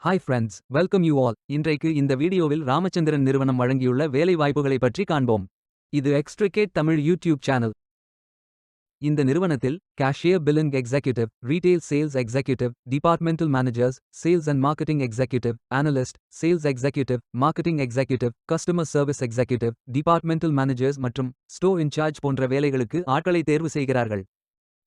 Hi friends, welcome you all. இன்றைக்கு இந்த வீடியோவில் ராமச்சந்திரன் நிறுவனம் வழங்கியுள்ள வேலை வாய்ப்புகளை பற்றி காண்போம். இது எக்ஸ்ட்ரிகேட் தமிழ் யூடியூப் சேனல். இந்த நிறுவனத்தில் cashier billing executive, retail sales executive, departmental managers, sales and marketing executive, analyst, sales executive, marketing executive, customer service executive, departmental managers மற்றும் ஸ்டோர் இன்சார்ஜ் போன்ற வேலைகளுக்கு ஆட்களை தேர்வு செய்கிறார்கள்.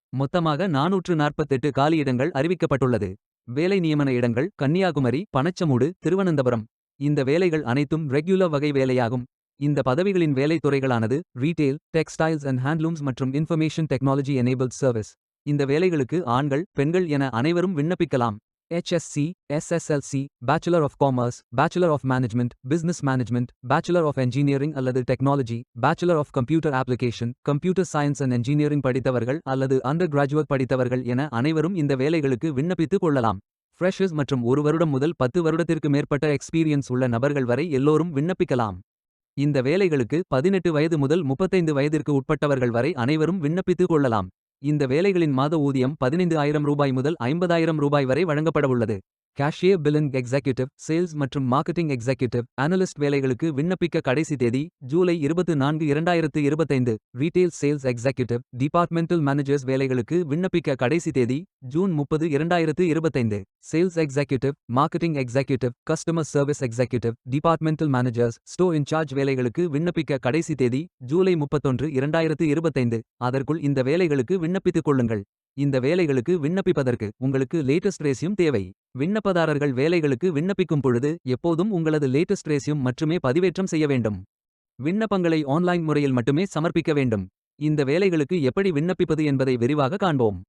மொத்தமாக 448 காலியிடங்கள் அறிவிக்கப்பட்டுள்ளது. வேலை நியமன இடங்கள் கன்னியாகுமரி, பனச்சமூடு, திருவனந்தபுரம். இந்த வேலைகள் அனைத்தும் ரெகுலர் வகை வேலையாகும். இந்த பதவிகளின் வேலைத் துறைகளானது ரீட்டெயில், டெக்ஸ்டைல்ஸ் அண்ட் ஹேண்ட்லூம்ஸ் மற்றும் இன்ஃபர்மேஷன் டெக்னாலஜி எனேபிள்ட் சர்வீஸ். இந்த வேலைகளுக்கு ஆண்கள், பெண்கள் என அனைவரும் விண்ணப்பிக்கலாம். HSC, SSLC, Bachelor of Commerce, Bachelor of Management, Business Management, Bachelor of Engineering அல்லது Technology, Bachelor of Computer Application, Computer Science and Engineering படித்தவர்கள் அல்லது undergraduate படித்தவர்கள் என அனைவரும் இந்த வேலைகளுக்கு விண்ணப்பித்துக் கொள்ளலாம். ஃப்ரெஷர்ஸ் மற்றும் 1 வருடம் முதல் 10 வருடத்திற்கு மேற்பட்ட எக்ஸ்பீரியன்ஸ் உள்ள நபர்கள் வரை எல்லோரும் விண்ணப்பிக்கலாம். இந்த வேலைகளுக்கு 18 வயது முதல் 35 வயதிற்கு உட்பட்டவர்கள் வரை அனைவரும் விண்ணப்பித்துக் கொள்ளலாம். இந்த வேலைகளின் மாத ஊதியம் 15,000 ரூபாய் முதல் 50,000 ரூபாய் வரை வழங்கப்படவுள்ளது. கேஷியர் பில்லிங் எக்ஸிக்யூட்டிவ், சேல்ஸ் மற்றும் மார்க்கெட்டிங் எக்ஸிக்யூட்டிவ், அனலிஸ்ட் வேலைகளுக்கு விண்ணப்பிக்க கடைசி தேதி ஜூலை 24, 2025. Retail sales executive, departmental managers வேலைகளுக்கு விண்ணப்பிக்க கடைசி தேதி June 30, 2025. Sales executive, marketing executive, customer service executive, departmental managers, store in-charge வேலைகளுக்கு விண்ணப்பிக்க கடைசி தேதி ஜூலை 31, 2025. அதற்குள் இந்த வேலைகளுக்கு விண்ணப்பித்துக் கொள்ளுங்கள். இந்த வேலைகளுக்கு விண்ணப்பிப்பதற்கு உங்களுக்கு லேட்டஸ்ட் ரெஸ்யூம் தேவை. விண்ணப்பதாரர்கள் வேலைகளுக்கு விண்ணப்பிக்கும் பொழுது எப்போதும் உங்களது லேட்டஸ்ட் ரெஸ்யூம் மட்டுமே பதிவேற்றம் செய்ய வேண்டும். விண்ணப்பங்களை ஆன்லைன் முறையில் மட்டுமே சமர்ப்பிக்க வேண்டும். இந்த வேலைகளுக்கு எப்படி விண்ணப்பிப்பது என்பதை விரிவாக காண்போம்.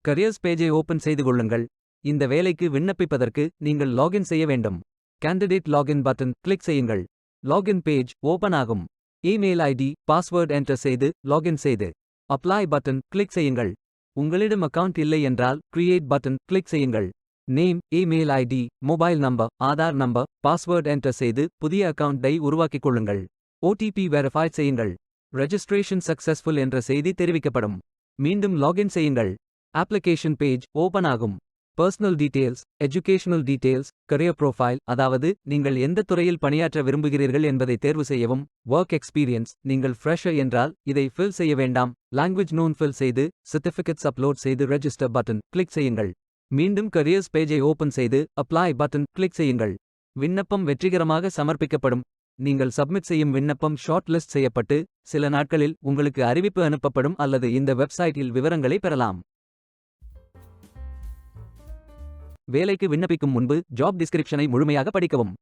கரியர்ஸ் பேஜை ஓபன் செய்து கொள்ளுங்கள். இந்த வேலைக்கு விண்ணப்பிப்பதற்கு நீங்கள் லாகின் செய்ய வேண்டும். கேண்டிடேட் லாகின் பட்டன் கிளிக் செய்யுங்கள். லாகின் பேஜ் ஓபன் ஆகும். இமெயில் ஐடி, பாஸ்வேர்ட் என்டர் செய்து லாகின் செய்து அப்ளை பட்டன் கிளிக் செய்யுங்கள். உங்களிடம் அக்கவுண்ட் இல்லை என்றால் கிரியேட் பட்டன் கிளிக் செய்யுங்கள். Name, email ID, mobile number, Aadhaar number, password enter செய்து புதிய அக்கவுண்டை உருவாக்கிக் கொள்ளுங்கள். OTP வெரிஃபை செய்யுங்கள். ரெஜிஸ்ட்ரேஷன் சக்சஸ்ஃபுல் என்ற செய்தி தெரிவிக்கப்படும். மீண்டும் லாகின் செய்யுங்கள். அப்ளிகேஷன் பேஜ் ஓபன் ஆகும். Personal details, educational details, career profile, அதாவது நீங்கள் எந்த துறையில் பணியாற்ற விரும்புகிறீர்கள் என்பதை தேர்வு செய்யவும். ஒர்க் எக்ஸ்பீரியன்ஸ், நீங்கள் ஃப்ரெஷர் என்றால் இதை ஃபில் செய்ய வேண்டாம். லாங்குவேஜ் நோன் ஃபில் செய்து சர்டிஃபிகேட்ஸ் அப்லோட் செய்து ரெஜிஸ்டர் பட்டன் கிளிக் செய்யுங்கள். மீண்டும் கரியர்ஸ் பேஜை ஓபன் செய்து அப்ளை பட்டன் கிளிக் செய்யுங்கள். விண்ணப்பம் வெற்றிகரமாக சமர்ப்பிக்கப்படும். நீங்கள் சப்மிட் செய்யும் விண்ணப்பம் ஷார்ட் லிஸ்ட் செய்யப்பட்டு சில நாட்களில் உங்களுக்கு அறிவிப்பு அனுப்பப்படும் அல்லது இந்த வெப்சைட்டில் விவரங்களை பெறலாம். வேலைக்கு விண்ணப்பிக்கும் முன்பு ஜாப் டிஸ்கிரிப்ஷனை முழுமையாக படிக்கவும்.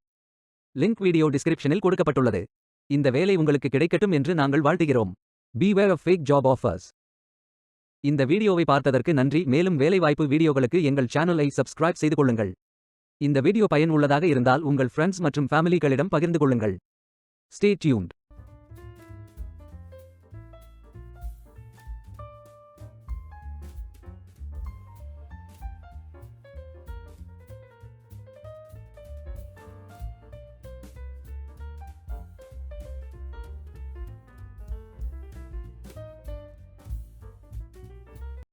லிங்க் வீடியோ டிஸ்கிரிப்ஷனில் கொடுக்கப்பட்டுள்ளது. இந்த வேலை உங்களுக்கு கிடைக்கட்டும் என்று நாங்கள் வாழ்த்துகிறோம். Beware of fake job offers. இந்த வீடியோவை பார்த்ததற்கு நன்றி. மேலும் வேலைவாய்ப்பு வீடியோகளுக்கு எங்கள் சேனலை சப்ஸ்கிரைப் செய்து கொள்ளுங்கள். இந்த வீடியோ பயனுள்ளதாக இருந்தால் உங்கள் ஃப்ரெண்ட்ஸ் மற்றும் ஃபேமிலிகளிடம் பகிர்ந்து கொள்ளுங்கள். Stay tuned.